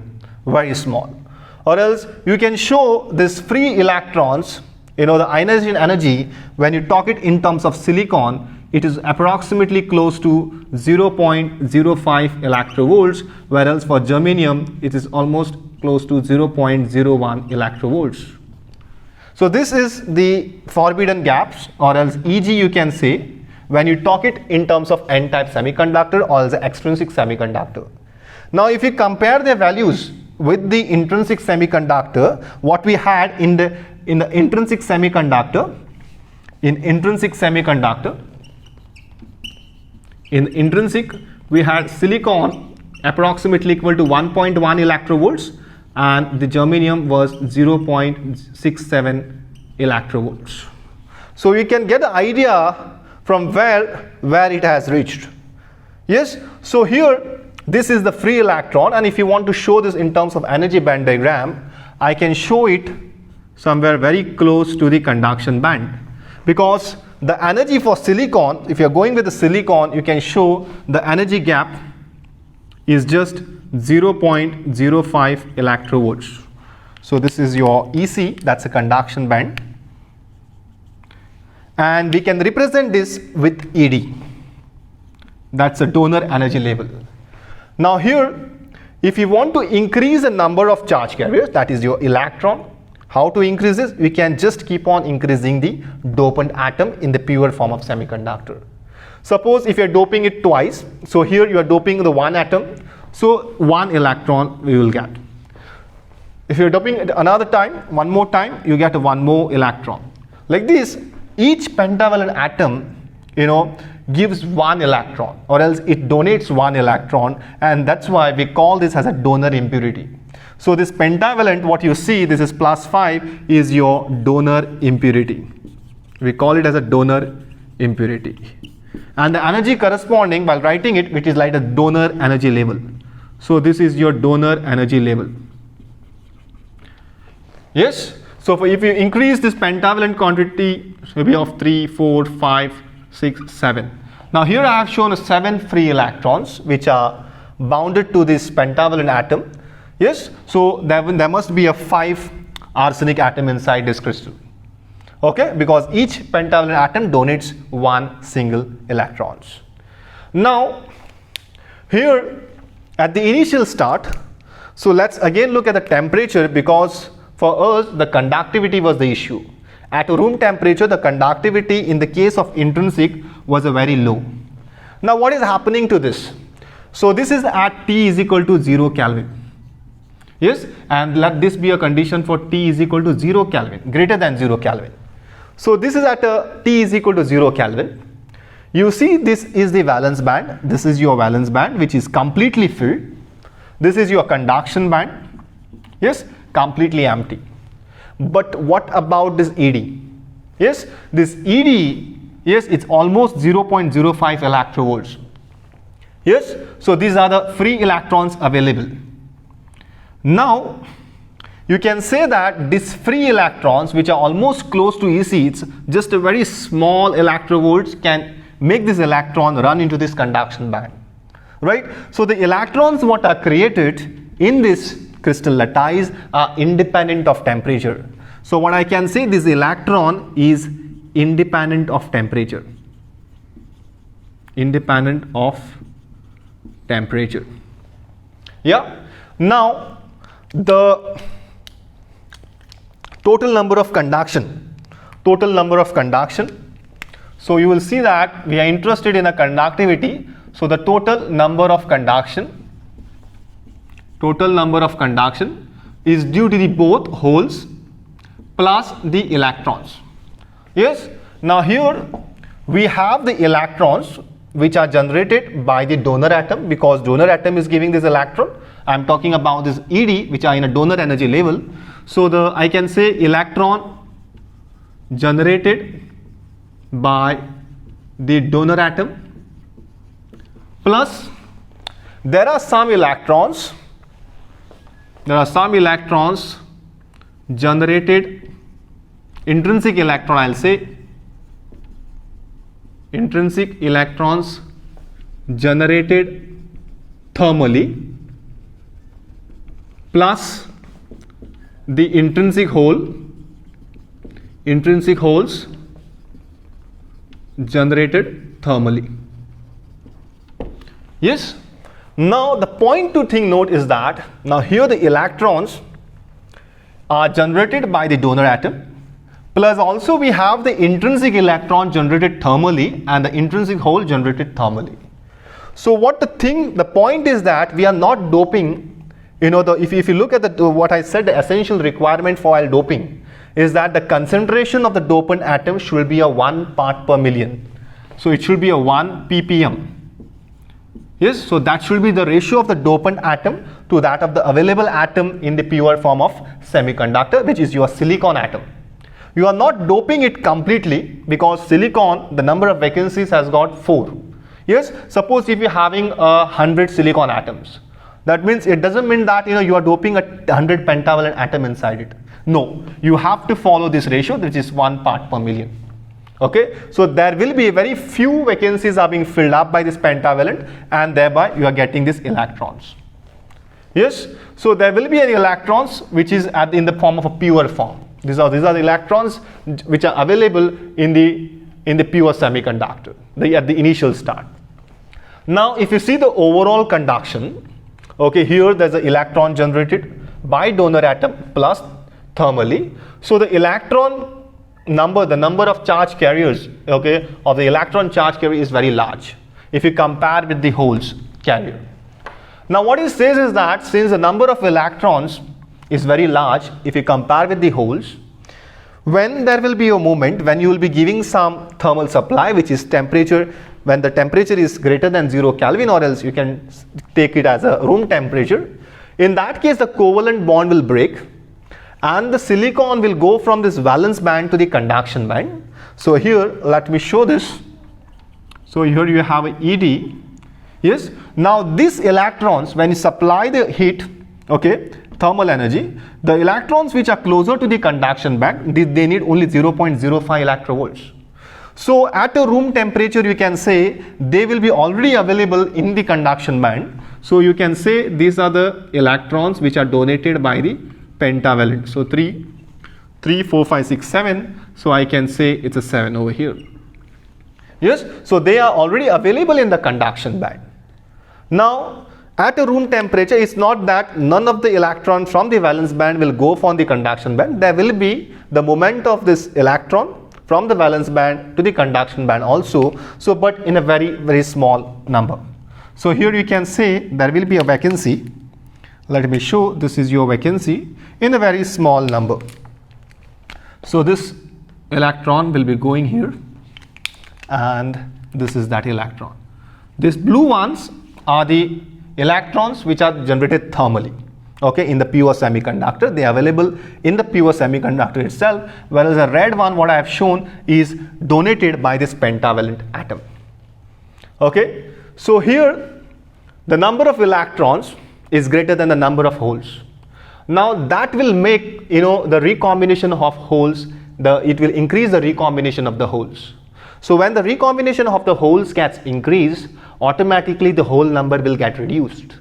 very small. Or else you can show this free electrons, the ionization energy, when you talk it in terms of silicon, it is approximately close to 0.05 electrovolts, whereas for germanium it is almost close to 0.01 electrovolts. So this is the forbidden gaps, or else EG you can say, when you talk it in terms of n-type semiconductor or the extrinsic semiconductor. Now if you compare their values with the intrinsic semiconductor, what we had in the intrinsic semiconductor, in intrinsic we had silicon approximately equal to 1.1 electrovolts, and the germanium was 0.67 electrovolts. So you can get the idea from where it has reached. Yes, so here this is the free electron, and if you want to show this in terms of energy band diagram, I can show it somewhere very close to the conduction band, because the energy for silicon, if you are going with the silicon, you can show the energy gap is just 0.05 electrovolts. So this is your EC, that's a conduction band, and we can represent this with ED, that's a donor energy level. Now here, if you want to increase the number of charge carriers, that is your electron, how to increase this? We can just keep on increasing the dopant atom in the pure form of semiconductor. Suppose if you are doping it twice, so here you are doping the one atom, so one electron we will get. If you are doping it another time, one more time, you get one more electron. Like this, each pentavalent atom, gives one electron, or else it donates one electron, and that's why we call this as a donor impurity. So this pentavalent, what you see, this is +5, is your donor impurity. We call it as a donor impurity. And the energy corresponding, while writing it, which is like a donor energy level. So this is your donor energy level. Yes, so if you increase this pentavalent quantity, maybe of 3, 4, 5, 6, 7. Now here I have shown 7 free electrons which are bounded to this pentavalent atom. Yes, so there must be a 5 arsenic atom inside this crystal. Okay, because each pentavalent atom donates one single electrons. Now here at the initial start, so let's again look at the temperature, because for us the conductivity was the issue. At room temperature, the conductivity in the case of intrinsic was very low. Now what is happening to this? So this is at T is equal to 0 Kelvin. Yes, and let this be a condition for T is equal to 0 Kelvin, greater than 0 Kelvin. So this is at T is equal to 0 Kelvin. You see, this is the valence band. This is your valence band, which is completely filled. This is your conduction band. Yes, completely empty. But what about this ED? Yes, this ED, yes, it's almost 0.05 electrovolts. Yes, so these are the free electrons available. Now you can say that these free electrons, which are almost close to EC, it's just a very small electrovolts, can make this electron run into this conduction band, right? So the electrons what are created in this crystal lattice are independent of temperature. So what I can say, this electron is independent of temperature. Independent of temperature. Yeah. Now the total number of conduction. So you will see that we are interested in a conductivity. So the total number of conduction is due to the both holes plus the electrons. Yes, now here we have the electrons which are generated by the donor atom, because donor atom is giving this electron. I am talking about this ED, which are in a donor energy level. So I can say electron generated by the donor atom, plus there are some electrons generated, intrinsic electron, I'll say intrinsic electrons generated thermally, plus the intrinsic holes generated thermally. Yes. Now the point to think note is that now here the electrons are generated by the donor atom, plus also we have the intrinsic electron generated thermally and the intrinsic hole generated thermally. So the point is that we are not doping, if you look at what I said, the essential requirement for while doping is that the concentration of the dopant atom should be a 1 part per million. So it should be a 1 ppm. Yes, so that should be the ratio of the dopant atom to that of the available atom in the pure form of semiconductor, which is your silicon atom. You are not doping it completely because silicon, the number of vacancies has got 4. Yes, suppose if you're having 100 silicon atoms, that means it doesn't mean that you are doping a 100 pentavalent atom inside it. No, you have to follow this ratio, which is 1 part per million. Okay, so there will be very few vacancies are being filled up by this pentavalent, and thereby you are getting these electrons. Yes, so there will be any electrons which is in the form of a pure form. These are the electrons which are available in the pure semiconductor at the initial start. Now if you see the overall conduction, okay, here there's an electron generated by donor atom plus thermally. So the electron number, the number of charge carriers, okay, of the electron charge carrier is very large if you compare with the holes carrier. Now what it says is that since the number of electrons is very large if you compare with the holes, when there will be a moment when you will be giving some thermal supply, which is temperature, when the temperature is greater than 0 Kelvin, or else you can take it as a room temperature, in that case the covalent bond will break and the silicon will go from this valence band to the conduction band. So here let me show this. So here you have a ED. Yes, now these electrons, when you supply the heat, okay, thermal energy, the electrons which are closer to the conduction band, they need only 0.05 electrovolts. So at a room temperature you can say they will be already available in the conduction band. So you can say these are the electrons which are donated by the pentavalent. So 3, 4, 5, 6, 7. So I can say it's a 7 over here. Yes, so they are already available in the conduction band. Now at a room temperature, it's not that none of the electrons from the valence band will go from the conduction band. There will be the moment of this electron from the valence band to the conduction band also, so but in a very, very small number. So here you can say there will be a vacancy. Let me show, this is your vacancy in a very small number. So this electron will be going here and this is that electron. These blue ones are the electrons which are generated thermally, okay, in the pure semiconductor. They are available in the pure semiconductor itself, whereas the red one, what I have shown, is donated by this pentavalent atom. Okay, so here the number of electrons is greater than the number of holes. Now that will make the recombination of holes, it will increase the recombination of the holes. So when the recombination of the holes gets increased, automatically the hole number will get reduced.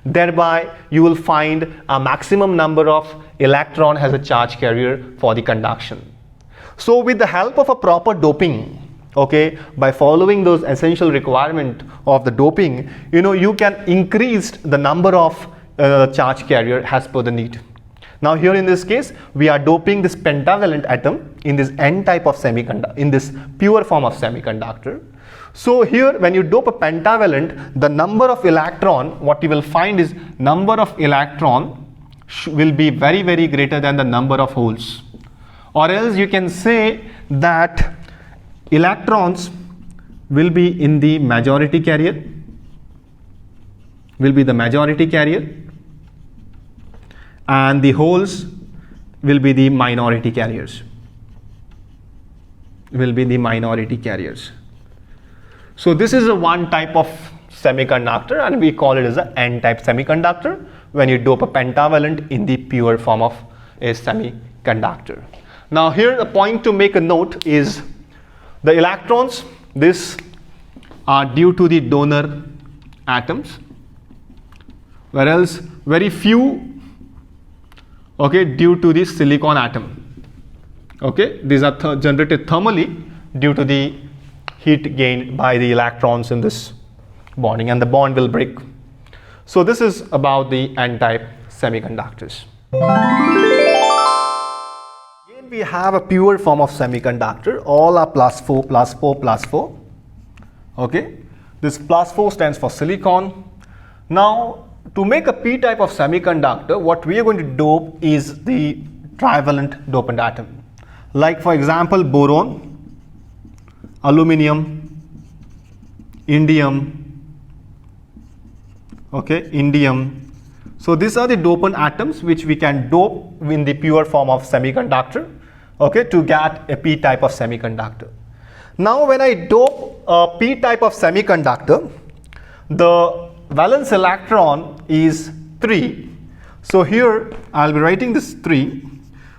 Thereby you will find a maximum number of electron as a charge carrier for the conduction. So with the help of a proper doping, okay, by following those essential requirements of the doping, you can increase the number of charge carrier as per the need. Now here in this case, we are doping this pentavalent atom in this N type of semiconductor, in this pure form of semiconductor. So here when you dope a pentavalent, the number of electron, what you will find is number of electron will be very, very greater than the number of holes. Or else you can say that electrons will be in the majority carrier, and the holes will be the minority carriers. So this is a one type of semiconductor and we call it as an N-type semiconductor when you dope a pentavalent in the pure form of a semiconductor. Now here the point to make a note is the electrons, these are due to the donor atoms, whereas very few okay, due to the silicon atom. Okay, these are generated thermally due to the heat gained by the electrons in this bonding, and the bond will break. So this is about the n-type semiconductors. Again, we have a pure form of semiconductor. All are plus 4, plus 4, plus 4. Okay, this plus 4 stands for silicon. Now, to make a p-type of semiconductor, what we are going to dope is the trivalent dopant atom. Like for example, boron, aluminium, indium, okay, indium. So these are the dopant atoms which we can dope in the pure form of semiconductor, okay, to get a p-type of semiconductor. Now when I dope a p-type of semiconductor, the valence electron is 3. So here I'll be writing this 3.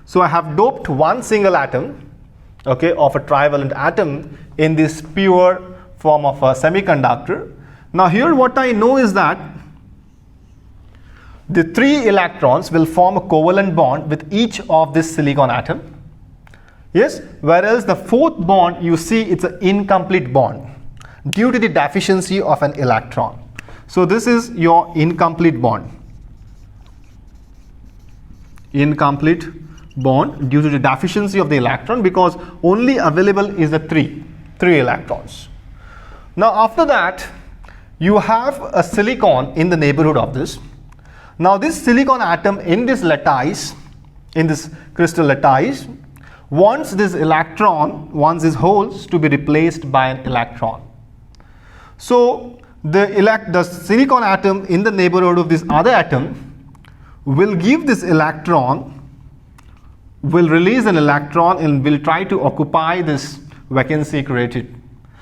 So I have doped one single atom, okay, of a trivalent atom in this pure form of a semiconductor. Now here what I know is that the 3 electrons will form a covalent bond with each of this silicon atom. Yes, whereas the 4th bond, you see it's an incomplete bond due to the deficiency of an electron. So this is your incomplete bond. Incomplete bond due to the deficiency of the electron, because only available is the 3 electrons. Now after that, you have a silicon in the neighborhood of this. Now this silicon atom in this lattice, in this crystal lattice, wants this electron, wants these holes to be replaced by an electron. So the silicon atom in the neighborhood of this other atom will give this electron, will release an electron and will try to occupy this vacancy created.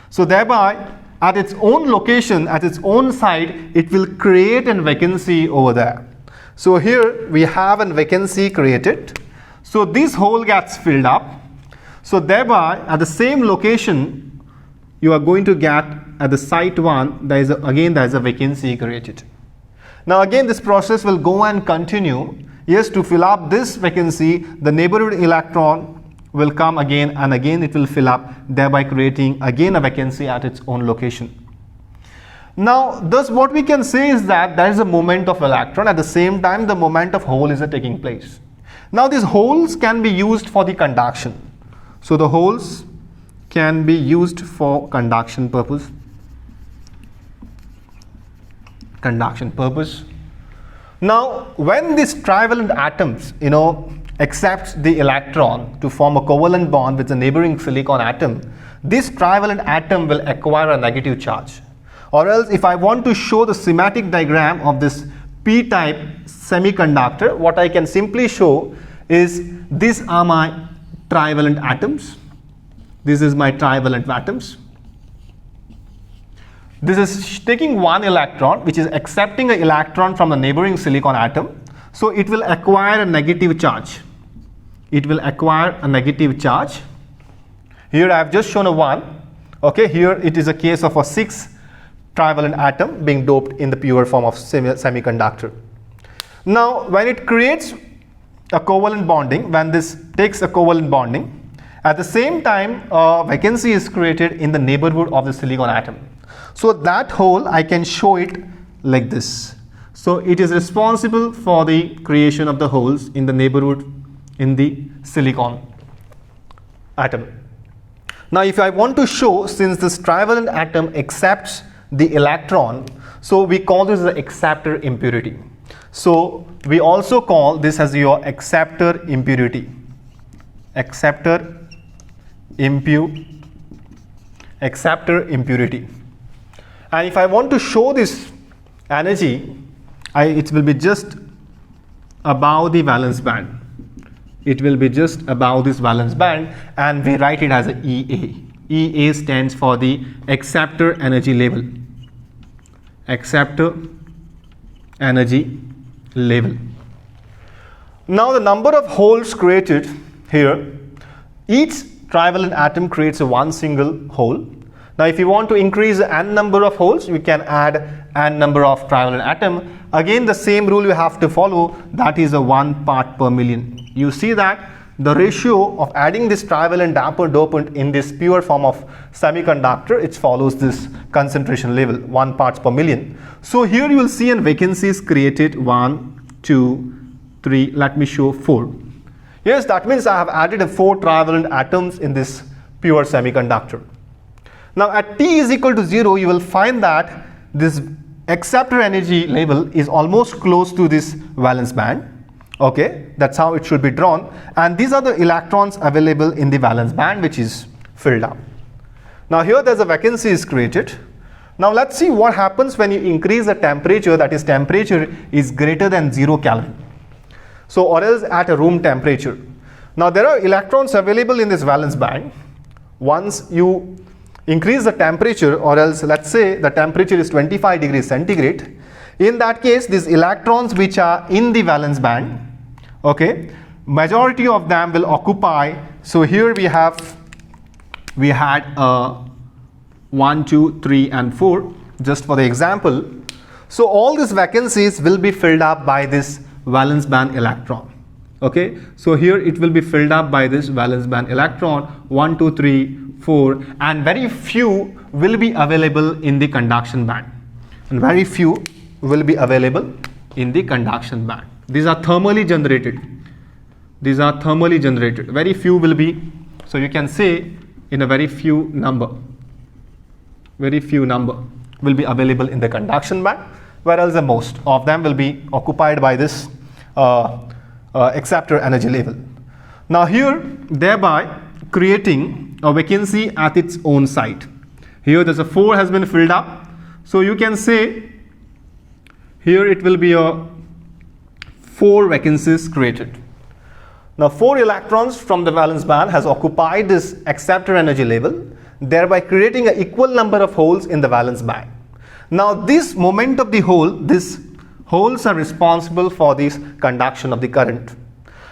So thereby, at its own location, at its own site, it will create a vacancy over there. So here we have a vacancy created. So this hole gets filled up. So thereby, at the same location, you are going to get at the site 1, there is a vacancy created. Now again, this process will go and continue. Yes, to fill up this vacancy, the neighborhood electron will come again and again it will fill up, thereby creating again a vacancy at its own location. Now, thus what we can say is that there is a movement of electron, at the same time the movement of hole is taking place. Now these holes can be used for the conduction. So the holes can be used for conduction purpose. Conduction purpose. Now when these trivalent atoms, accepts the electron to form a covalent bond with the neighboring silicon atom, this trivalent atom will acquire a negative charge. Or else if I want to show the schematic diagram of this p-type semiconductor, what I can simply show is these are my trivalent atoms. This is my trivalent atoms. This is taking one electron, which is accepting an electron from the neighboring silicon atom. So it will acquire a negative charge. It will acquire a negative charge. Here I have just shown a 1. Okay, here it is a case of a 6 trivalent atom being doped in the pure form of semiconductor. Now, when it creates a covalent bonding, when this takes a covalent bonding, at the same time, a vacancy is created in the neighborhood of the silicon atom. So that hole, I can show it like this. So it is responsible for the creation of the holes in the neighborhood in the silicon atom. Now if I want to show, since this trivalent atom accepts the electron, so we call this the acceptor impurity. So we also call this as your acceptor impurity. Acceptor impurity. And if I want to show this energy, it will be just above the valence band. It will be just above this valence band, and we write it as a EA. EA stands for the acceptor energy level. Acceptor energy level. Now the number of holes created here, each trivalent atom creates one single hole. Now if you want to increase the n number of holes, you can add n number of trivalent atom. Again the same rule you have to follow, that is a 1 part per million. You see that the ratio of adding this trivalent damper dopant in this pure form of semiconductor, it follows this concentration level, 1 parts per million. So here you will see an vacancies created 1, 2, 3, let me show 4. Yes, that means I have added 4 trivalent atoms in this pure semiconductor. Now at T is equal to 0, you will find that this acceptor energy level is almost close to this valence band. Okay, that's how it should be drawn, and these are the electrons available in the valence band which is filled up. Now here there's a vacancy is created. Now let's see what happens when you increase the temperature, that is temperature is greater than 0 Kelvin. So or else at a room temperature. Now there are electrons available in this valence band. Once you increase the temperature, or else let's say the temperature is 25 degrees centigrade, in that case these electrons which are in the valence band, okay, majority of them will occupy. So here we had 1, 2, 3 and 4 just for the example. So all these vacancies will be filled up by this valence band electron. Okay, so here it will be filled up by this valence band electron, 1, 2, 3, 4, and very few will be available in the conduction band, and very few will be available in the conduction band. These are thermally generated. These are thermally generated. Very few will be, so you can say in a very few number will be available in the conduction band, whereas the most of them will be occupied by this acceptor energy level. Now here, thereby creating a vacancy at its own site. Here there's a 4 has been filled up, so you can say here it will be a 4 vacancies created. Now 4 electrons from the valence band has occupied this acceptor energy level, thereby creating an equal number of holes in the valence band. Now this moment of the hole, these holes are responsible for this conduction of the current.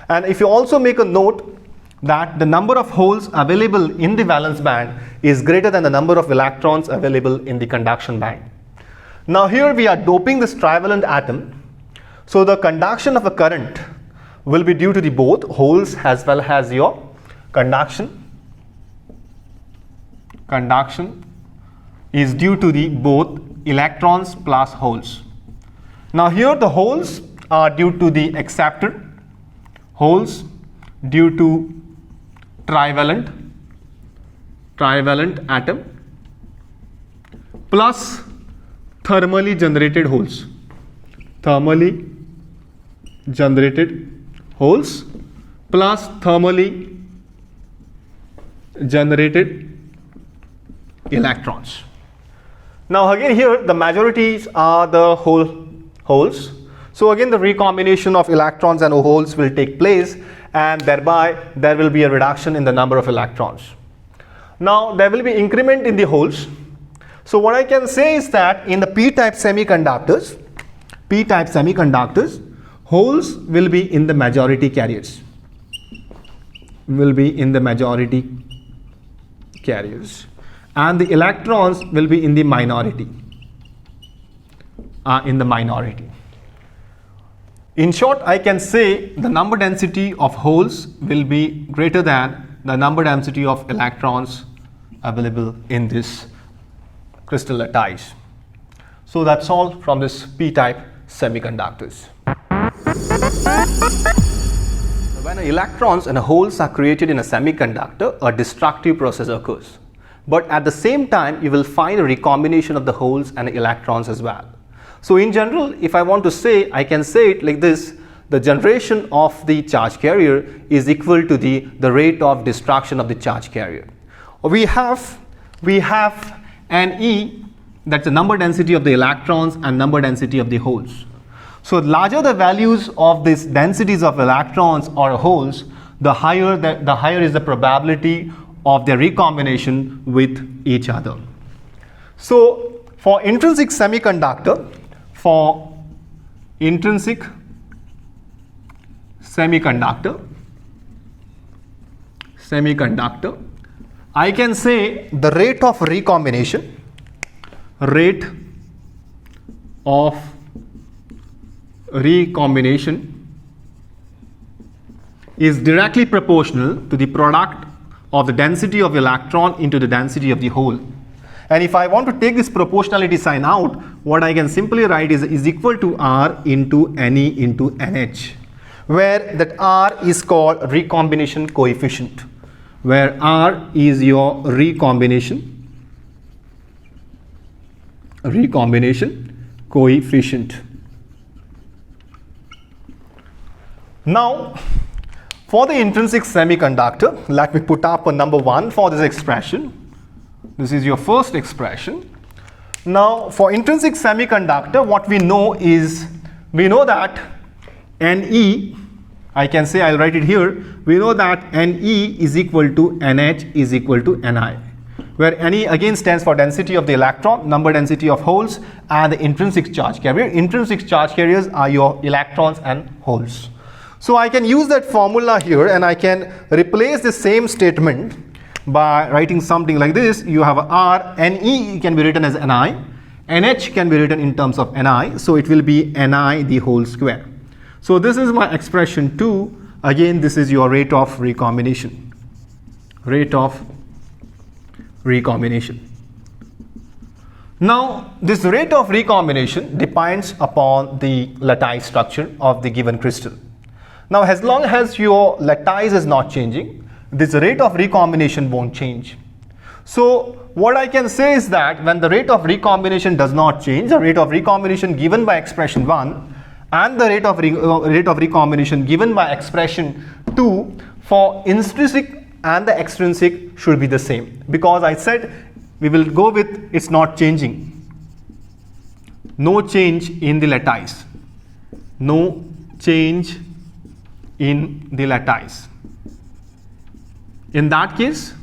And if you also make a note that the number of holes available in the valence band is greater than the number of electrons available in the conduction band. Now here we are doping this trivalent atom, so the conduction of a current will be due to the both holes as well as your conduction. Conduction is due to the both electrons plus holes. Now here the holes are due to the acceptor, holes due to trivalent atom plus thermally generated holes. Thermally generated holes plus thermally generated electrons. Now again here the majorities are the holes. So again the recombination of electrons and holes will take place, and thereby there will be a reduction in the number of electrons. Now there will be increment in the holes. So what I can say is that in the p-type semiconductors, holes will be in the majority carriers. And the electrons will be in the minority. In short, I can say the number density of holes will be greater than the number density of electrons available in this crystal lattice. So that's all from this p-type semiconductors. When electrons and holes are created in a semiconductor, a destructive process occurs. But at the same time, you will find a recombination of the holes and electrons as well. So in general, if I want to say, I can say it like this: the generation of the charge carrier is equal to the rate of destruction of the charge carrier. We have an E, that's the number density of the electrons and number density of the holes. So larger the values of these densities of electrons or holes, the higher is the probability of their recombination with each other. So for intrinsic semiconductor, I can say the rate of recombination is directly proportional to the product of the density of electron into the density of the hole. And if I want to take this proportionality sign out, what I can simply write is equal to R into Ne into NH, where that R is called recombination coefficient, where R is your recombination coefficient. Now, for the intrinsic semiconductor, let me put up a number 1 for this expression. This is your first expression. Now, for intrinsic semiconductor, what we know is, we know that Ne, I can say, I'll write it here, we know that Ne is equal to NH is equal to Ni, where Ne again stands for density of the electron, number density of holes, and the intrinsic charge carrier. Intrinsic charge carriers are your electrons and holes. So I can use that formula here, and I can replace the same statement by writing something like this. You have R, Ne can be written as Ni, NH can be written in terms of Ni, so it will be Ni the whole square. So this is my expression 2. Again, this is your rate of recombination. Now, this rate of recombination depends upon the lattice structure of the given crystal. Now, as long as your lattice is not changing, this rate of recombination won't change. So, what I can say is that when the rate of recombination does not change, the rate of recombination given by expression 1 and the rate of recombination given by expression 2 for intrinsic and the extrinsic should be the same, because I said we will go with it's not changing. No change in the lattice. No change in the lattice. In that case,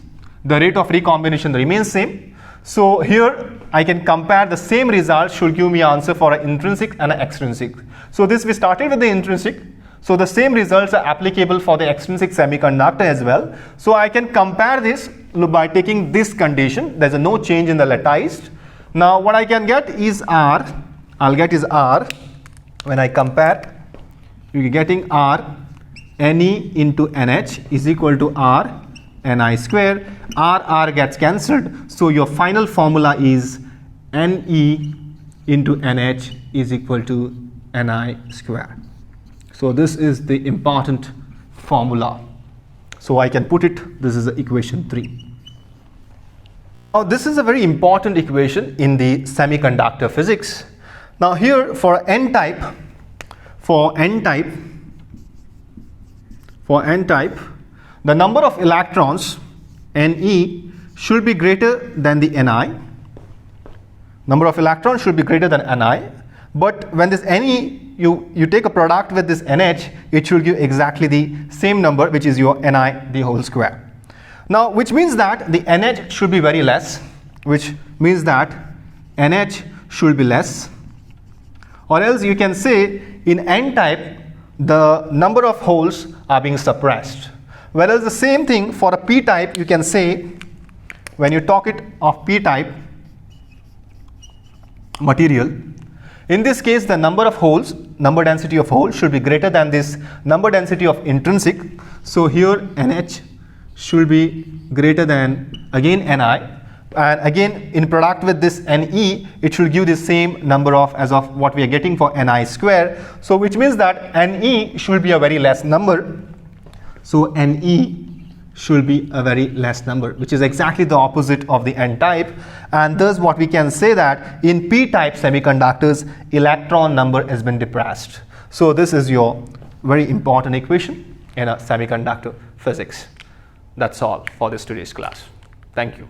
the rate of recombination remains same. So here I can compare the same result should give me answer for an intrinsic and an extrinsic. So this we started with the intrinsic. So the same results are applicable for the extrinsic semiconductor as well. So I can compare this by taking this condition. There's a no change in the lattice. Now what I can get is R. I'll get is R. When I compare, you're getting R Ne into NH is equal to R Ni square. R gets cancelled. So your final formula is Ne into NH is equal to Ni square. So this is the important formula. So I can put it, this is equation 3. Now this is a very important equation in the semiconductor physics. Now here for n-type, the number of electrons Ne should be greater than the Ni. Number of electrons should be greater than Ni. But when this Ne, you take a product with this NH, it should give exactly the same number, which is your Ni the whole square. Now, which means that the NH should be very less, which means that NH should be less. Or else you can say in n-type, the number of holes are being suppressed. Whereas the same thing for a p-type, you can say, when you talk it of p-type material, in this case the number of holes, number density of holes should be greater than this number density of intrinsic. So here NH should be greater than again Ni, and again in product with this Ne, it should give the same number of as of what we are getting for Ni square. So which means that Ne should be a very less number. So Ne should be a very less number, which is exactly the opposite of the n-type, and thus what we can say that in p-type semiconductors, electron number has been depressed. So this is your very important equation in a semiconductor physics. That's all for this today's class. Thank you.